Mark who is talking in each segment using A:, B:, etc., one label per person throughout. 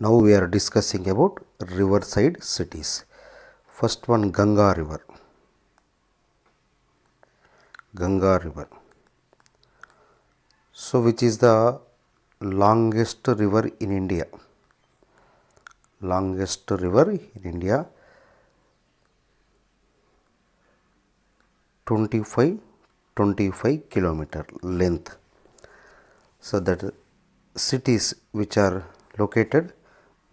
A: Now we are discussing about riverside cities. First one, Ganga River. Ganga River. So which is the longest river in India? Longest river in India, 25 kilometer length. So that cities which are located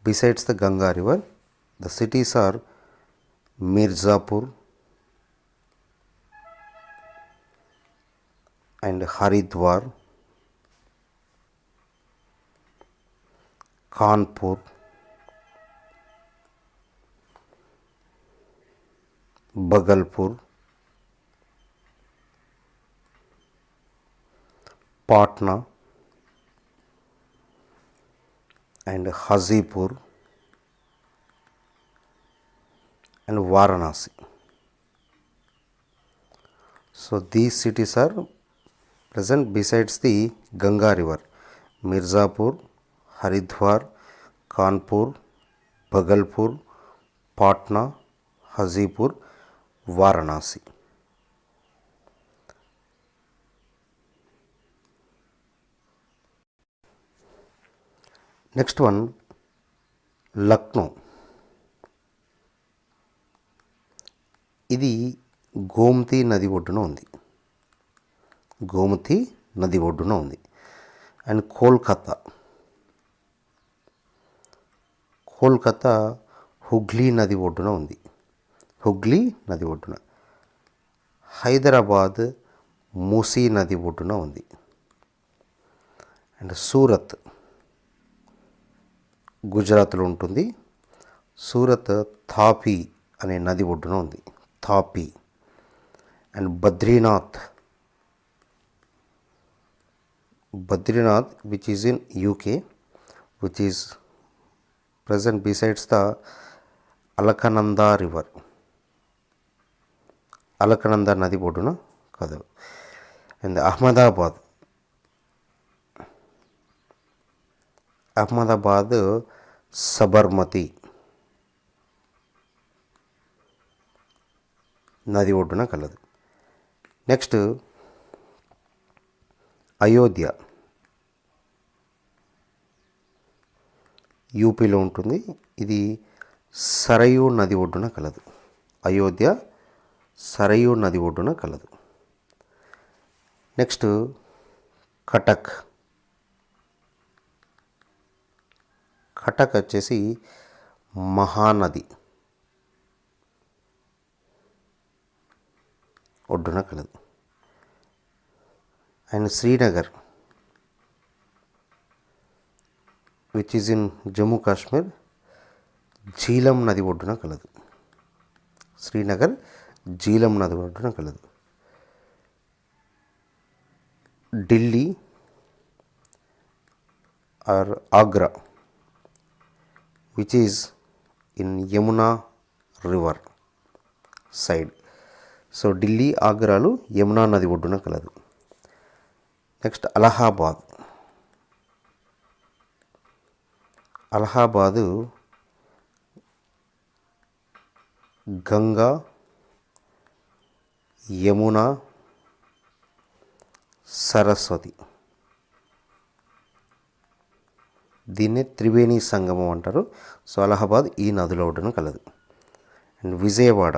A: besides the Ganga River, the cities are Mirzapur and Haridwar, Kanpur, Bhagalpur, Patna and Hazipur and Varanasi. So these cities are present besides the Ganga River: Mirzapur, Haridwar, Kanpur, Bhagalpur, Patna, Hazipur, Varanasi. Next one, Lucknow. ఇది గోమతి నది ఒడ్డున ఉంది. గోమతి నది ఒడ్డున ఉంది. And Kolkata Hooghly నది ఒడ్డున ఉంది. హుగ్లీ నది ఒడ్డున. హైదరాబాద్ మూసీ నది ఒడ్డున ఉంది. అండ్ సూరత్ గుజరాత్లో ఉంటుంది. సూరత్ తాపీ అనే నది ఒడ్డున ఉంది. Tapi. And Badrinath which is in UK, which is present besides the Alakananda river. Alakananda నది ఒడ్డున కాదు. అండ్ అహ్మదాబాద్ సబర్మతి నది ఒడ్డున కలదు. నెక్స్ట్ అయోధ్య, యూపీలో ఉంటుంది. ఇది సరయూ నది ఒడ్డున కలదు. అయోధ్య సరయూ నది ఒడ్డున కలదు. నెక్స్ట్ కటక్. కటక్ వచ్చేసి మహానది ఒడ్డున కలదు. And Srinagar, which is in Jammu Kashmir, Jhelum నది ఒడ్డున కలదు. శ్రీనగర్ జీలం నది ఒడ్డున కలదు. Delhi or Agra, which is in Yamuna river side. So Delhi, ఆగ్రాలు యమునా నది ఒడ్డున కలదు. నెక్స్ట్ అలహాబాదు గంగా, యమున, సరస్వతి, దీన్నే త్రివేణి సంగమం అంటారు. సో అలహాబాద్ ఈ నదుల ఒడ్డున కలదు. అండ్ విజయవాడ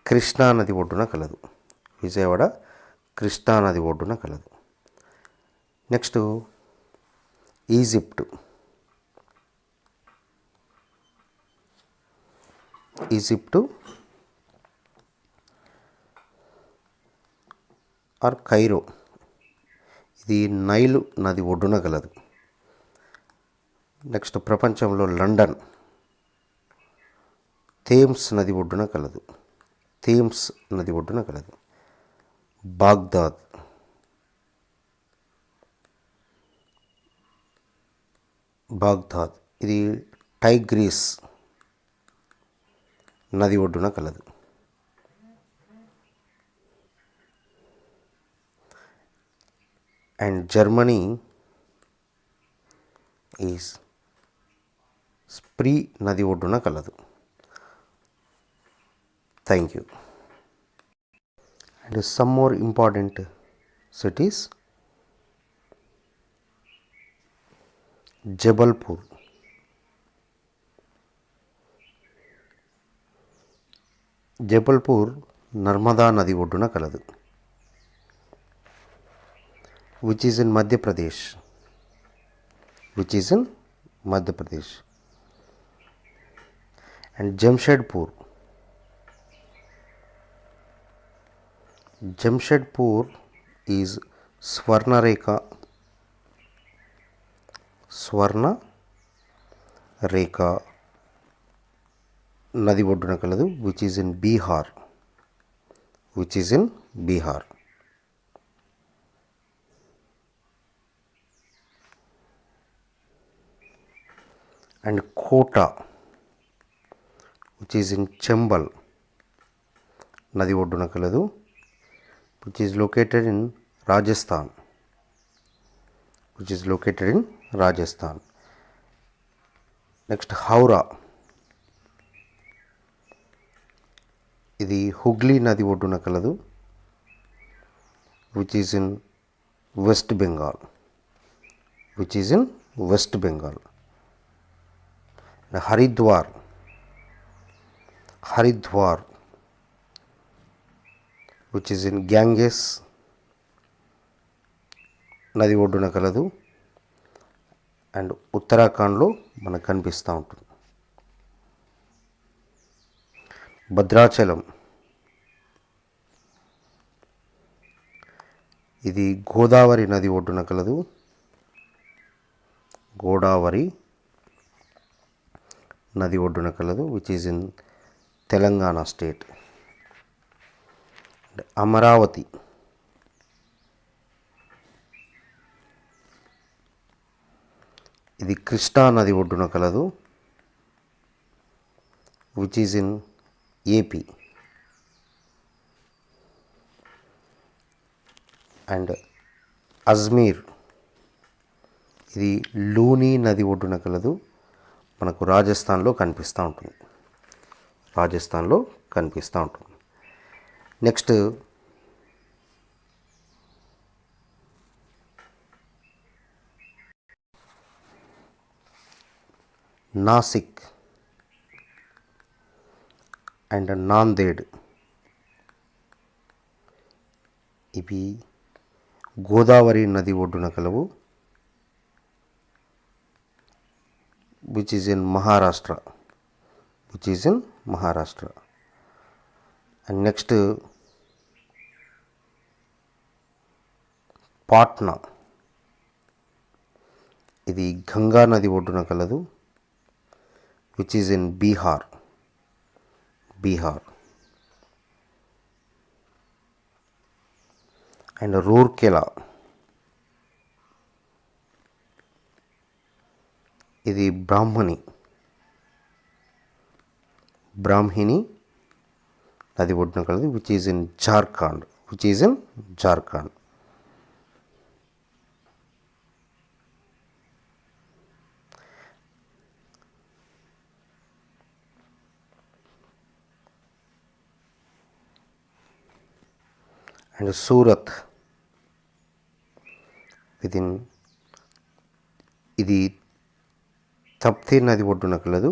A: కృష్ణా నది ఒడ్డున కలదు. విజయవాడ కృష్ణా నది ఒడ్డున కలదు. నెక్స్ట్ ఈజిప్ట్ ఆర్ కైరో, ఇది నైలు నది ఒడ్డున కలదు. నెక్స్ట్ ప్రపంచంలో లండన్ థేమ్స్ నది ఒడ్డున కలదు. బాగ్దాద్ ఇది టైగ్రీస్ నది ఒడ్డున కలదు. and Germany is స్ప్రీ నది ఒడ్డున కలదు. Thank you. And some more important cities. Jabalpur, Jabalpur Narmada నది ఒడ్డున కలదు, which is in Madhya Pradesh, which is in Madhya Pradesh. And Jamshedpur, Jamshedpur is Swarna Rekha నది ఒడ్డున కలదు, which is in Bihar, which is in Bihar. And Kota, which is in Chambal నది ఒడ్డున కలదు, which is located in Rajasthan, which is located in Rajasthan. Next, Howrah, ఇది హుగ్లీ నది ఒడ్డున కలదు, which is in West Bengal, which is in West Bengal. Haridwar, which is in Ganges నది ఒడ్డున కలదు అండ్ ఉత్తరాఖండ్లో మనకు కనిపిస్తూ ఉంటుంది. భద్రాచలం, ఇది గోదావరి నది ఒడ్డున కలదు, గోదావరి నది ఒడ్డున కలదు, which is in Telangana state. Amaravati, ఇది కృష్ణా నది ఒడ్డున కలదు, which is in AP. And Ajmer, ఇది లూని నది ఒడ్డున కలదు, మనకు రాజస్థాన్లో కనిపిస్తూ ఉంటుంది, రాజస్థాన్లో కనిపిస్తూ ఉంటుంది. నెక్స్ట్ నాసిక్ అండ్ నాందేడ్, ఇవి గోదావరి నది ఒడ్డున కలవు, which is in Maharashtra, which is in Maharashtra. And next, Patna, ఇది గంగా నది ఒడ్డున కలదు, which is in Bihar. And Rourkela, ఇది బ్రాహ్మిణి నది ఒడ్డున కలదు, which is in Jharkhand. And Surat, ఇది తప్తి నది ఒడ్డున కలదు,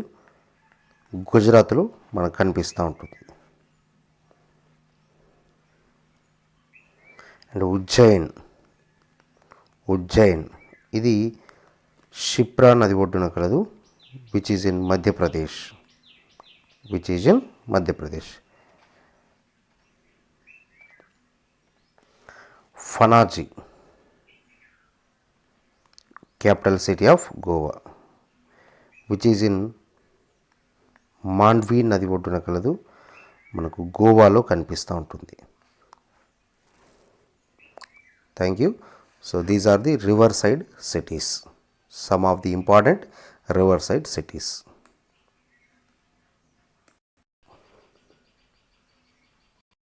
A: గుజరాత్లో మనకు కనిపిస్తూ ఉంటుంది. అండ్ ఉజ్జయిన్, ఇది షిప్రా నది ఒడ్డున కలదు, which is in Madhya Pradesh. Panaji, capital city of Goa, which is in Mandovi నది ఒడ్డున కలదు, మనకు గోవాలో కనిపిస్తూ ఉంటుంది. Thank you. So these are the river side cities, some of the important river side cities.